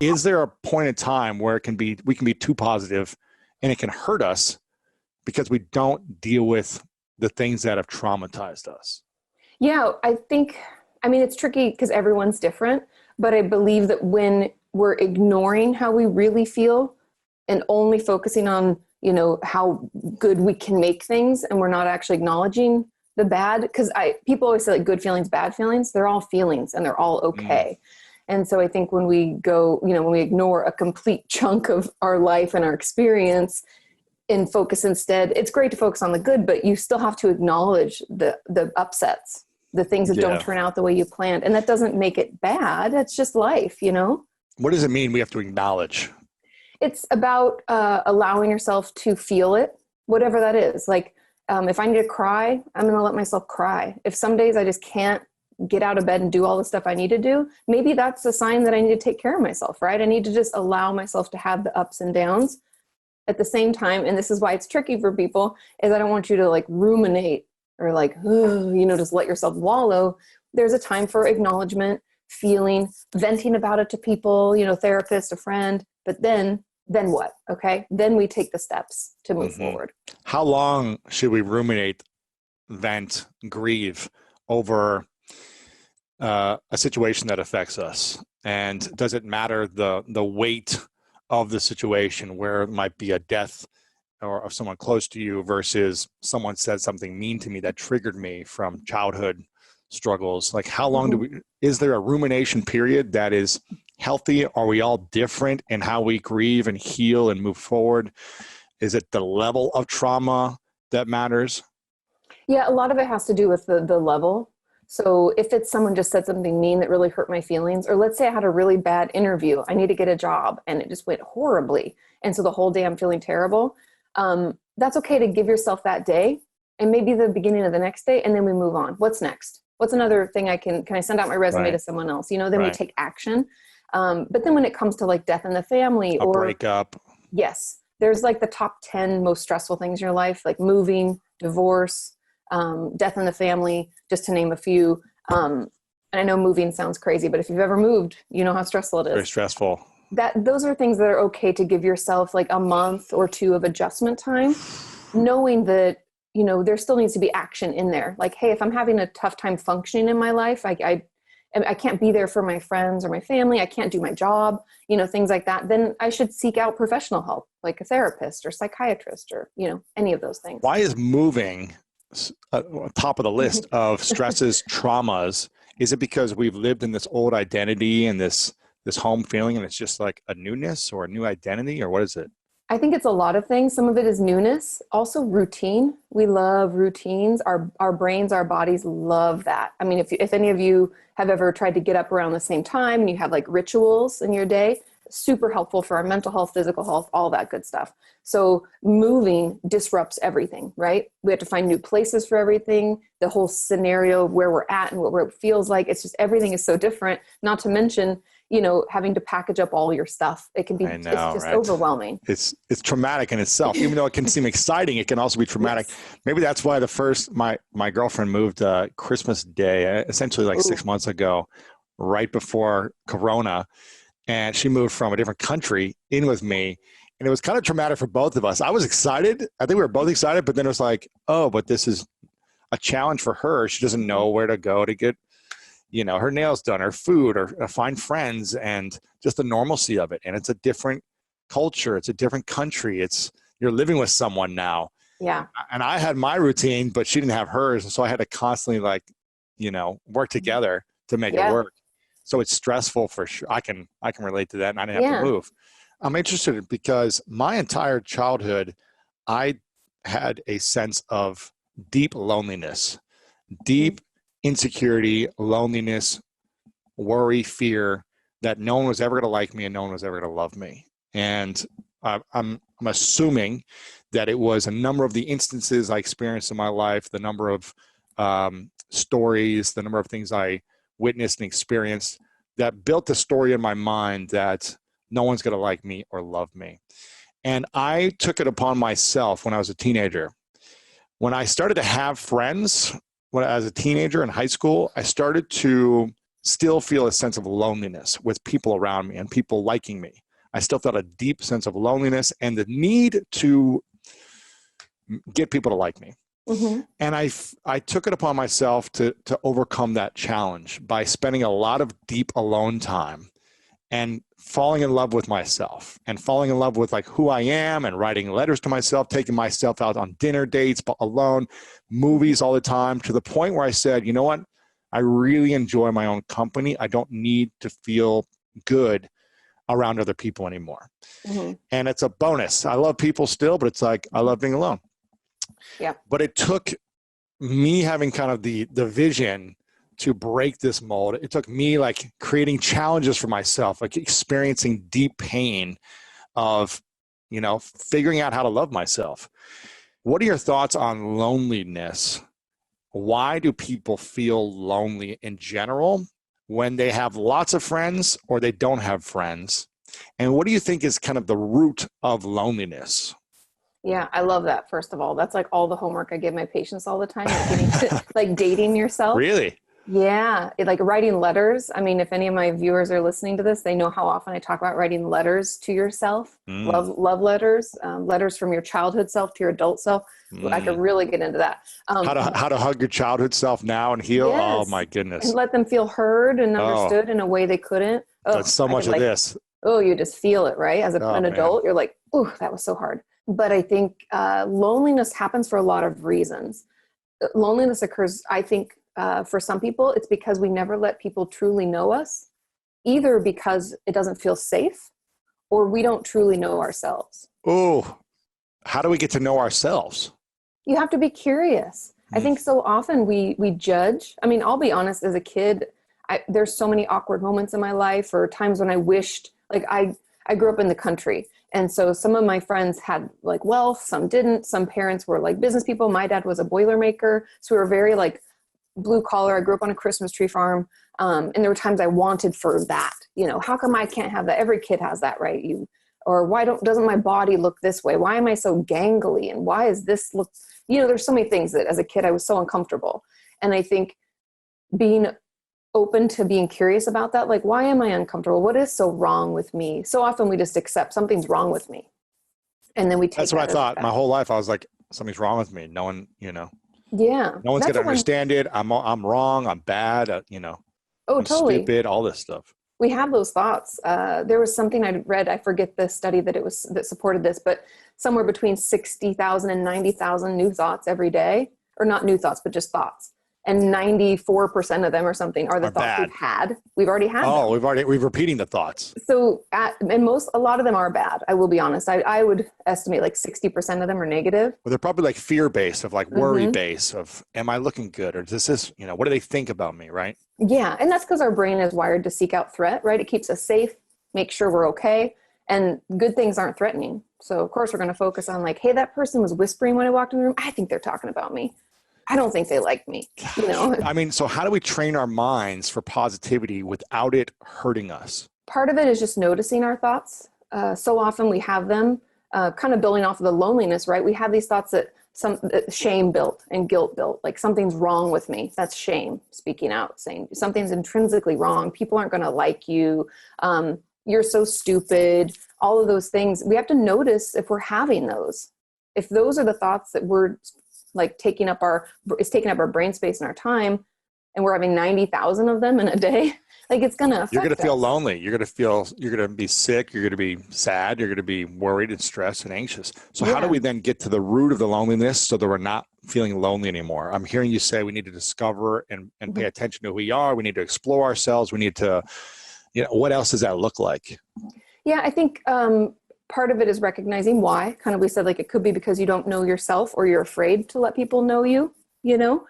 is there a point in time where we can be too positive and it can hurt us because we don't deal with the things that have traumatized us? Yeah, it's tricky because everyone's different, but I believe that when we're ignoring how we really feel and only focusing on, how good we can make things, and we're not actually acknowledging the bad, because people always say like good feelings, bad feelings, they're all feelings and they're all okay. And so I think when we when we ignore a complete chunk of our life and our experience and focus instead, it's great to focus on the good, but you still have to acknowledge the upsets, the things that don't turn out the way you planned. And that doesn't make it bad. That's just life, What does it mean we have to acknowledge? It's about allowing yourself to feel it, whatever that is. Like if I need to cry, I'm going to let myself cry. If some days I just can't get out of bed and do all the stuff I need to do, maybe that's a sign that I need to take care of myself, right? I need to just allow myself to have the ups and downs at the same time. And this is why it's tricky for people, is I don't want you to like ruminate or like, just let yourself wallow. There's a time for acknowledgement, feeling, venting about it to people, therapist, a friend, but then what? Okay. Then we take the steps to move forward. How long should we ruminate, vent, grieve over a situation that affects us? And does it matter the weight of the situation, where it might be a death or of someone close to you versus someone said something mean to me that triggered me from childhood struggles? Like how long is there a rumination period that is healthy? Are we all different in how we grieve and heal and move forward? Is it the level of trauma that matters? Yeah, a lot of it has to do with the level. So if it's someone just said something mean that really hurt my feelings, or let's say I had a really bad interview, I need to get a job and it just went horribly, and so the whole day I'm feeling terrible, that's okay to give yourself that day and maybe the beginning of the next day, and then we move on. What's next? What's another thing can I send out my resume to someone else? Then we take action. But then when it comes to like death in the family or breakup. Yes. There's like the top 10 most stressful things in your life, like moving, divorce, death in the family, just to name a few. And I know moving sounds crazy, but if you've ever moved, you know how stressful it is. Very stressful. Those are things that are okay to give yourself like a month or two of adjustment time, knowing that, there still needs to be action in there. Like, hey, if I'm having a tough time functioning in my life, I can't be there for my friends or my family, I can't do my job, things like that, then I should seek out professional help, like a therapist or psychiatrist or, any of those things. Why is moving top of the list of stresses, traumas? Is it because we've lived in this old identity and this home feeling, and it's just like a newness or a new identity, or what is it? I think it's a lot of things. Some of it is newness, also routine. We love routines. Our brains, our bodies love that. I mean, if any of you have ever tried to get up around the same time and you have like rituals in your day, super helpful for our mental health, physical health, all that good stuff. So moving disrupts everything, right? We have to find new places for everything. The whole scenario of where we're at and what it feels like, it's just, everything is so different. Not to mention, having to package up all your stuff. It can be, it's just overwhelming. It's traumatic in itself. Even though it can seem exciting, it can also be traumatic. Yes. Maybe that's why my girlfriend moved Christmas Day, essentially like 6 months ago, right before Corona. And she moved from a different country in with me. And it was kind of traumatic for both of us. I was excited. I think we were both excited, but then it was like, oh, but this is a challenge for her. She doesn't know where to go to get, her nails done, her food, or find friends, and just the normalcy of it. And it's a different culture. It's a different country. You're living with someone now. Yeah. And I had my routine, but she didn't have hers. And so I had to constantly work together to make it work. So it's stressful for sure. I can relate to that, and I didn't have to move. I'm interested because my entire childhood, I had a sense of deep loneliness, deep insecurity, loneliness, worry, fear that no one was ever going to like me and no one was ever going to love me. And I'm assuming that it was a number of the instances I experienced in my life, the number of stories, the number of things I witnessed and experienced that built a story in my mind that no one's going to like me or love me. And I took it upon myself when I was a teenager. When I started to have friends, as a teenager in high school, I started to still feel a sense of loneliness with people around me and people liking me. I still felt a deep sense of loneliness and the need to get people to like me. Mm-hmm. And I took it upon myself to overcome that challenge by spending a lot of deep alone time and falling in love with myself and falling in love with like who I am and writing letters to myself, taking myself out on dinner dates alone, movies all the time, to the point where I said, you know what? I really enjoy my own company. I don't need to feel good around other people anymore. Mm-hmm. And it's a bonus. I love people still, but it's like, I love being alone. Yeah. But it took me having kind of the vision to break this mold. It took me like creating challenges for myself, like experiencing deep pain of, you know, figuring out how to love myself. What are your thoughts on loneliness? Why do people feel lonely in general when they have lots of friends or they don't have friends? And what do you think is kind of the root of loneliness? Yeah, I love that. First of all, that's like all the homework I give my patients all the time, like getting to, like dating yourself. Really? Yeah. Like writing letters. I mean, if any of my viewers are listening to this, they know how often I talk about writing letters to yourself, love letters, letters from your childhood self to your adult self. I could really get into that. How to hug your childhood self now and heal. Yes. Oh my goodness. And let them feel heard and understood in a way they couldn't. That's so much of this. Oh, you just feel it, right? As an adult, you're like, oh, that was so hard. But I think loneliness happens for a lot of reasons. Loneliness occurs, I think, for some people, it's because we never let people truly know us, either because it doesn't feel safe or we don't truly know ourselves. Oh, how do we get to know ourselves? You have to be curious. I think so often we judge. I mean, I'll be honest, as a kid, there's so many awkward moments in my life or times when I wished, like I grew up in the country. And so some of my friends had like wealth, some didn't. Some parents were like business people. My dad was a Boilermaker. So we were very like blue collar. I grew up on a Christmas tree farm. And there were times I wanted for that, you know, how come I can't have that? Every kid has that, right? Or why doesn't my body look this way? Why am I so gangly? And why is this look, you know, there's so many things that as a kid, I was so uncomfortable. And I think being open to being curious about that, like, why am I uncomfortable? What is so wrong with me? So often we just accept something's wrong with me. And then we take That's what I thought. My whole life, I was like, something's wrong with me. No one, you know. Yeah. No one's going to understand it. I'm wrong. I'm bad. You know. Oh, I'm totally. Stupid. All this stuff. We have those thoughts. There was something I read. I forget the study that supported this, but somewhere between 60,000 and 90,000 new thoughts every day, or not new thoughts, but just thoughts. And 94% of them or something are the thoughts bad. We've already had. Oh, them. We're repeating the thoughts. So, a lot of them are bad. I will be honest. I would estimate like 60% of them are negative. Well, they're probably like fear-based, of like worry-based, of am I looking good, or does this, you know, what do they think about me, right? Yeah, and that's because our brain is wired to seek out threat, right? It keeps us safe, make sure we're okay, and good things aren't threatening. So of course we're going to focus on like, hey, that person was whispering when I walked in the room. I think they're talking about me. I don't think they like me, you know? I mean, so how do we train our minds for positivity without it hurting us? Part of it is just noticing our thoughts. So often we have them kind of building off of the loneliness, right? We have these thoughts that shame built and guilt built, like something's wrong with me. That's shame speaking out, saying something's intrinsically wrong. People aren't going to like you. You're so stupid. All of those things. We have to notice if we're having those. If those are the thoughts that we're like taking up our brain space and our time, and we're having 90,000 of them in a day, like it's going to affect us. You're going to feel lonely. You're going to be sick. You're going to be sad. You're going to be worried and stressed and anxious. So how do we then get to the root of the loneliness so that we're not feeling lonely anymore? I'm hearing you say we need to discover and pay attention to who we are. We need to explore ourselves. We need to, you know, what else does that look like? Yeah, I think, part of it is recognizing why. Kind of, we said like it could be because you don't know yourself or you're afraid to let people know you, you know?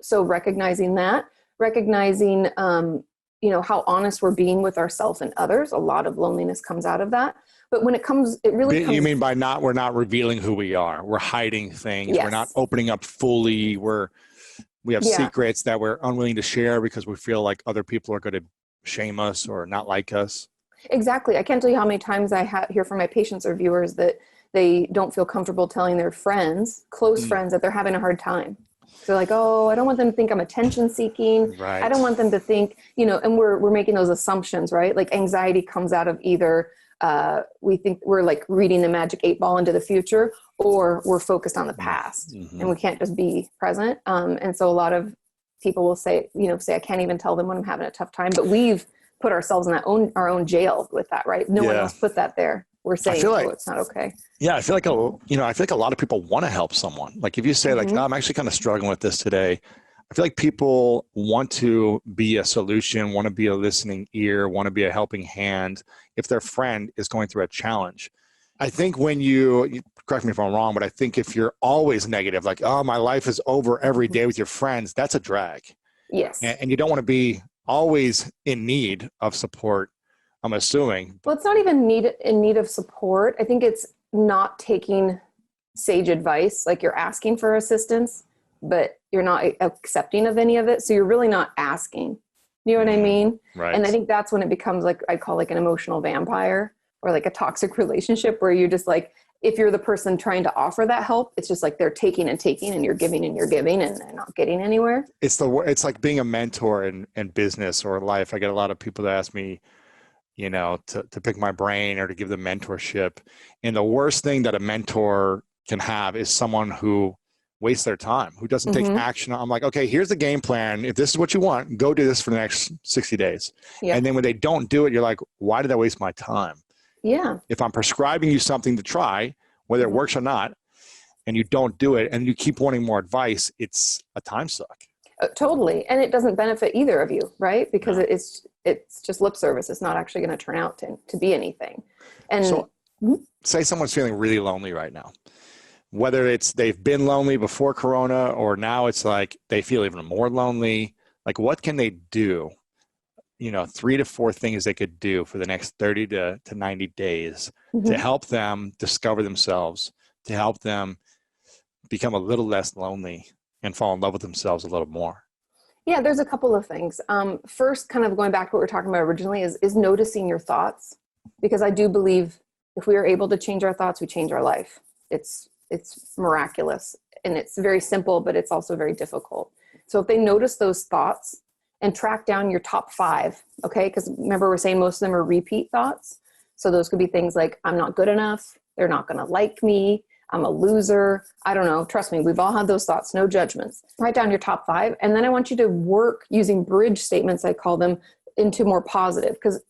So recognizing that, you know, how honest we're being with ourselves and others. A lot of loneliness comes out of that. But when it really comes. You mean by we're not revealing who we are. We're hiding things. Yes. We're not opening up fully. We have secrets that we're unwilling to share because we feel like other people are going to shame us or not like us. Exactly. I can't tell you how many times I hear from my patients or viewers that they don't feel comfortable telling their friends, close friends, that they're having a hard time. So like, oh, I don't want them to think I'm attention seeking. Right. I don't want them to think, and we're making those assumptions, right? Like anxiety comes out of either we think we're like reading the magic 8 ball into the future, or we're focused on the past, and we can't just be present. And so a lot of people will say, I can't even tell them when I'm having a tough time, but we've put ourselves in our own jail with that, right? No one else put that there. We're saying, it's not okay. Yeah. I feel like, a lot of people want to help someone. Like if you say like, I'm actually kind of struggling with this today. I feel like people want to be a solution, want to be a listening ear, want to be a helping hand if their friend is going through a challenge. I think when you correct me if I'm wrong, but I think if you're always negative, like, oh, my life is over every day with your friends, that's a drag. Yes. And you don't want to be always in need of support, I'm assuming. Well, it's not even in need of support. I think it's not taking sage advice, like you're asking for assistance, but you're not accepting of any of it. So you're really not asking. You know what I mean? Right. And I think that's when it becomes like, I call like an emotional vampire, or like a toxic relationship where you're just like, if you're the person trying to offer that help, it's just like they're taking and taking, and you're giving and you're giving, and they're not getting anywhere. It's like being a mentor in business or life. I get a lot of people that ask me, to pick my brain or to give them mentorship. And the worst thing that a mentor can have is someone who wastes their time, who doesn't take action. I'm like, okay, here's the game plan. If this is what you want, go do this for the next 60 days. Yeah. And then when they don't do it, you're like, why did I waste my time? Yeah. If I'm prescribing you something to try, whether it works or not, and you don't do it and you keep wanting more advice, it's a time suck. Totally. And it doesn't benefit either of you, right? Because it's just lip service. It's not actually going to turn out to be anything. And so, say someone's feeling really lonely right now, whether it's they've been lonely before Corona, or now it's like they feel even more lonely. Like, what can they do? 3 to 4 things they could do for the next 30 to 90 days to help them discover themselves, to help them become a little less lonely and fall in love with themselves a little more. Yeah, there's a couple of things. First, kind of going back to what we were talking about originally, is noticing your thoughts, because I do believe if we are able to change our thoughts, we change our life. It's miraculous, and it's very simple, but it's also very difficult. So if they notice those thoughts and track down your top 5, okay? Because remember, we're saying most of them are repeat thoughts. So those could be things like, I'm not good enough, they're not going to like me, I'm a loser, I don't know. Trust me, we've all had those thoughts, no judgments. Write down your top 5, and then I want you to work using bridge statements, I call them, into more positive, because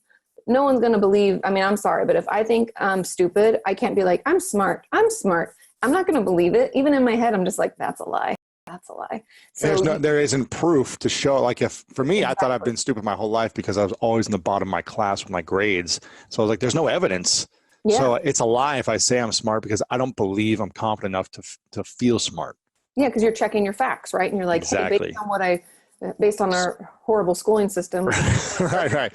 no one's going to believe, I'm sorry, but if I think I'm stupid, I can't be like, I'm smart. I'm not going to believe it. Even in my head, I'm just like, that's a lie. That's a lie. So there isn't proof to show. Like, if for me, exactly. I thought I've been stupid my whole life because I was always in the bottom of my class with my grades. So I was like, there's no evidence. Yeah. So it's a lie if I say I'm smart, because I don't believe I'm confident enough to feel smart. Yeah, because you're checking your facts, right? And you're like, exactly. Hey, based on our horrible schooling system. right.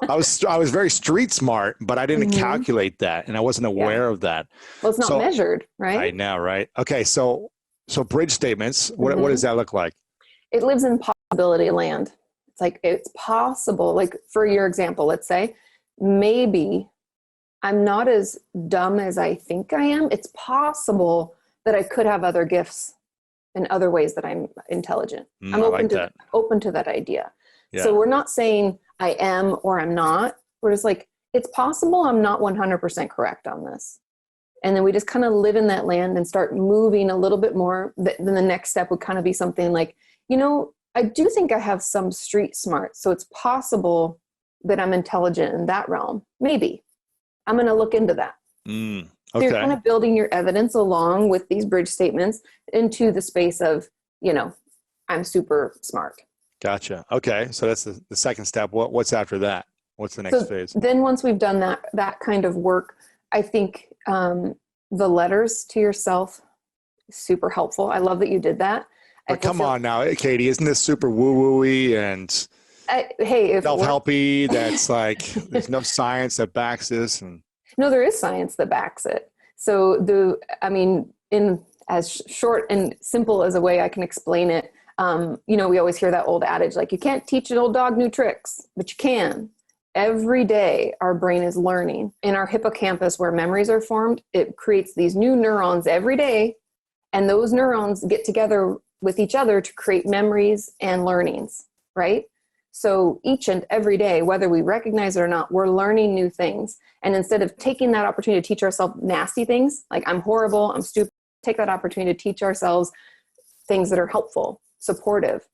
I was very street smart, but I didn't calculate that, and I wasn't aware of that. Well, it's not measured, right? I know, right? Okay, so bridge statements, what does that look like? It lives in possibility land. It's like, it's possible. Like, for your example, let's say, maybe I'm not as dumb as I think I am. It's possible that I could have other gifts in other ways that I'm intelligent. I'm open to that idea. Yeah. So we're not saying I am or I'm not. We're just like, it's possible I'm not 100% correct on this. And then we just kind of live in that land and start moving a little bit more. Then the next step would kind of be something like, I do think I have some street smarts. So it's possible that I'm intelligent in that realm. Maybe. I'm going to look into that. Okay. So you're kind of building your evidence along with these bridge statements into the space of, I'm super smart. Gotcha. Okay. So that's the second step. What's after that? What's the next phase? Then once we've done that kind of work, I think the letters to yourself, super helpful. I love that you did that. But come on now, Katie, isn't this super woo-woo-y and self-helpy? That's like, there's no science that backs this. No, there is science that backs it. So in as short and simple as a way I can explain it, we always hear that old adage, like, you can't teach an old dog new tricks, but you can. Every day our brain is learning. In our hippocampus, where memories are formed, it creates these new neurons every day. And those neurons get together with each other to create memories and learnings, right? So each and every day, whether we recognize it or not, we're learning new things. And instead of taking that opportunity to teach ourselves nasty things, like I'm horrible, I'm stupid, take that opportunity to teach ourselves things that are helpful, supportive.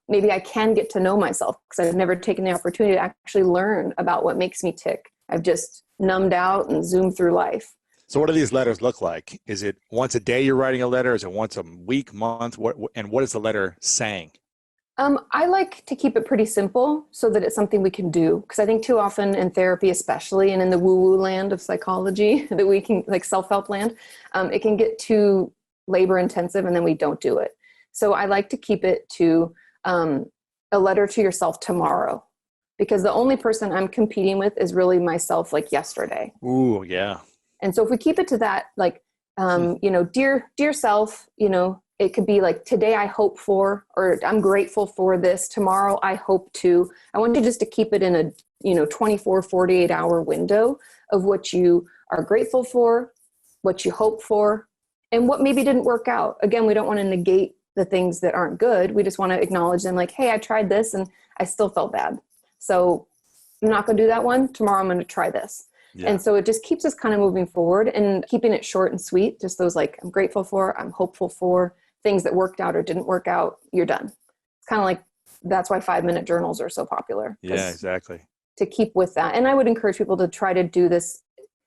Maybe I can get to know myself because I've never taken the opportunity to actually learn about what makes me tick. I've just numbed out and zoomed through life. So what do these letters look like? Is it once a day you're writing a letter? Is it once a week, month? What is the letter saying? I like to keep it pretty simple so that it's something we can do. Because I think too often in therapy, especially, and in the woo-woo land of psychology, that we can, like self-help land, it can get too labor intensive and then we don't do it. So I like to keep it to a letter to yourself tomorrow. Because the only person I'm competing with is really myself, like yesterday. Ooh, yeah. And so if we keep it to that, like, dear self, it could be like, today I hope for, or I'm grateful for this. Tomorrow I hope to. I want you just to keep it in a 24, 48 hour window of what you are grateful for, what you hope for, and what maybe didn't work out. Again, we don't want to negate the things that aren't good. We just want to acknowledge them, like, hey, I tried this and I still felt bad. So I'm not going to do that one. Tomorrow I'm going to try this. Yeah. And so it just keeps us kind of moving forward and keeping it short and sweet. Just those like, I'm grateful for, I'm hopeful for, things that worked out or didn't work out, you're done. It's kind of like, that's why 5-minute journals are so popular. Yeah, exactly. To keep with that. And I would encourage people to try to do this.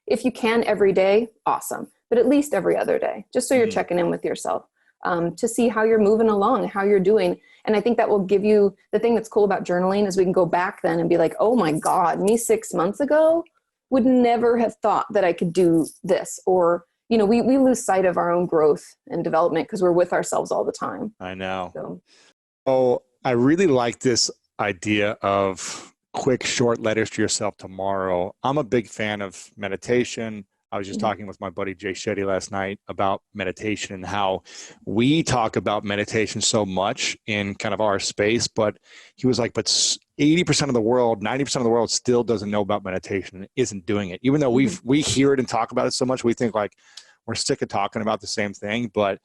If you can every day, awesome. But at least every other day, just so you're checking in with yourself to see how you're moving along, how you're doing. And I think that will give you, the thing that's cool about journaling is we can go back then and be like, oh my God, me 6 months ago would never have thought that I could do this. Or we lose sight of our own growth and development because we're with ourselves all the time. I know. So I really like this idea of quick, short letters to yourself tomorrow. I'm a big fan of meditation. I was just talking with my buddy Jay Shetty last night about meditation and how we talk about meditation so much in kind of our space, but he was like, but 80% of the world, 90% of the world still doesn't know about meditation and isn't doing it. Even though we hear it and talk about it so much, we think like we're sick of talking about the same thing. But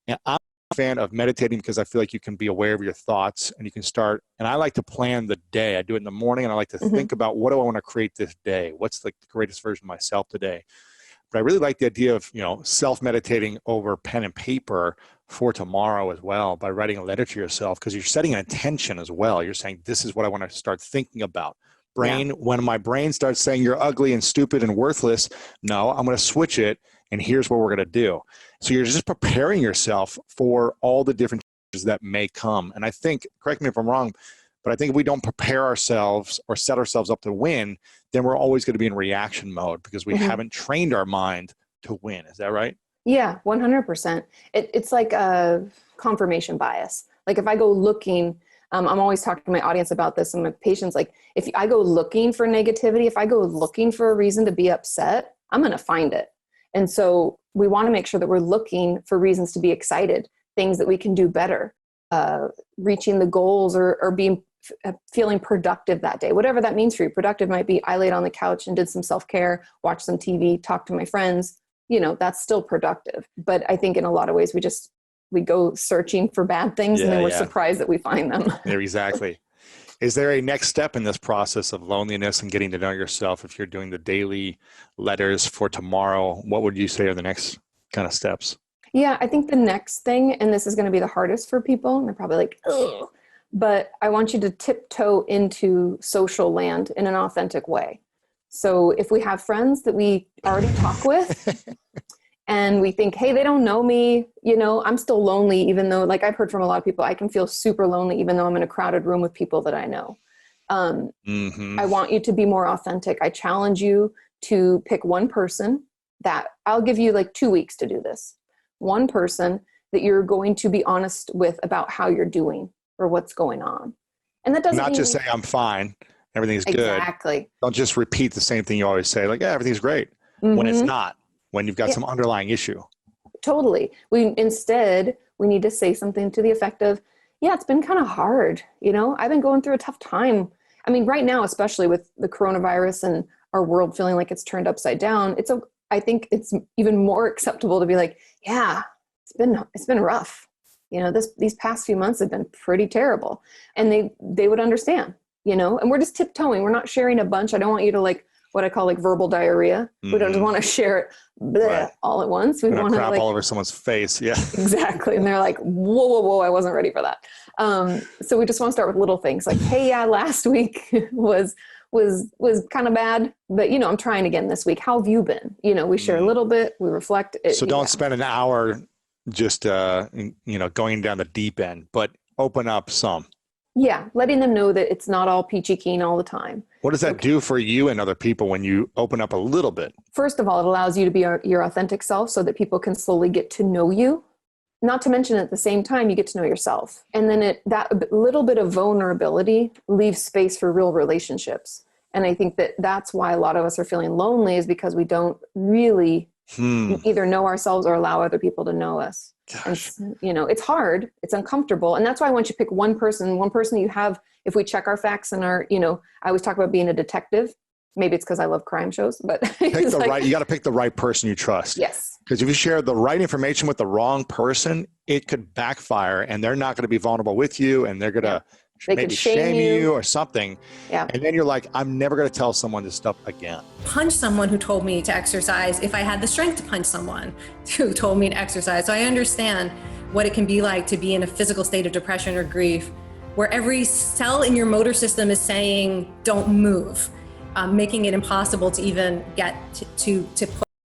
I'm a fan of meditating because I feel like you can be aware of your thoughts and you can start. And I like to plan the day. I do it in the morning and I like to think about, what do I want to create this day? What's the greatest version of myself today? But I really like the idea of, self-meditating over pen and paper for tomorrow as well by writing a letter to yourself, because you're setting an intention as well. You're saying, this is what I want to start thinking about. When my brain starts saying you're ugly and stupid and worthless, no, I'm going to switch it. And here's what we're going to do. So you're just preparing yourself for all the different changes that may come. And I think, correct me if I'm wrong, but I think if we don't prepare ourselves or set ourselves up to win, then we're always going to be in reaction mode because we haven't trained our mind to win. Is that right? Yeah, 100%. It's like a confirmation bias. Like if I go looking, I'm always talking to my audience about this and my patients, like if I go looking for negativity, if I go looking for a reason to be upset, I'm going to find it. And so we want to make sure that we're looking for reasons to be excited, things that we can do better, reaching the goals or feeling productive that day, whatever that means for you. Productive might be I laid on the couch and did some self-care, watched some TV, talked to my friends. That's still productive. But I think in a lot of ways we go searching for bad things and then we're surprised that we find them. Yeah, exactly. Is there a next step in this process of loneliness and getting to know yourself? If you're doing the daily letters for tomorrow, what would you say are the next kind of steps? Yeah, I think the next thing, and this is going to be the hardest for people, and they're probably like, ugh, but I want you to tiptoe into social land in an authentic way. So if we have friends that we already talk with and we think, hey, they don't know me, I'm still lonely, even though, like I've heard from a lot of people, I can feel super lonely, even though I'm in a crowded room with people that I know. I want you to be more authentic. I challenge you to pick one person that I'll give you like 2 weeks to do this. One person that you're going to be honest with about how you're doing or what's going on. And that doesn't not just say I'm fine, everything's good. Exactly. Don't just repeat the same thing you always say, like, yeah, everything's great, when it's not, when you've got some underlying issue. Totally. We need to say something to the effect of, yeah, it's been kind of hard. I've been going through a tough time. I mean, right now, especially with the coronavirus and our world feeling like it's turned upside down, I think it's even more acceptable to be like, yeah, it's been rough. these past few months have been pretty terrible. And they would understand, and we're just tiptoeing. We're not sharing a bunch. I don't want you to what I call verbal diarrhea. Mm-hmm. We don't just want to share it all at once. We want to crap all over someone's face. Yeah, exactly. And they're like, whoa, I wasn't ready for that. So we just want to start with little things like, hey, yeah, last week was kind of bad, but I'm trying again this week. How have you been? We share a little bit, we reflect. So don't spend an hour just, going down the deep end, but open up some. Yeah. Letting them know that it's not all peachy keen all the time. What does that do for you and other people when you open up a little bit? First of all, it allows you to be your authentic self so that people can slowly get to know you. Not to mention at the same time, you get to know yourself. And then that little bit of vulnerability leaves space for real relationships. And I think that's why a lot of us are feeling lonely, is because we don't really either know ourselves or allow other people to know us. Gosh. And, it's hard, it's uncomfortable. And that's why I want you to pick one person you have. If we check our facts and I always talk about being a detective. Maybe it's because I love crime shows, but you got to pick the right person you trust. Yes. Because if you share the right information with the wrong person, it could backfire and they're not going to be vulnerable with you, and they're going to maybe shame you or something. Yeah. And then you're like, I'm never going to tell someone this stuff again. Punch someone who told me to exercise if I had the strength to punch someone who told me to exercise. So I understand what it can be like to be in a physical state of depression or grief, where every cell in your motor system is saying, don't move, making it impossible to even get to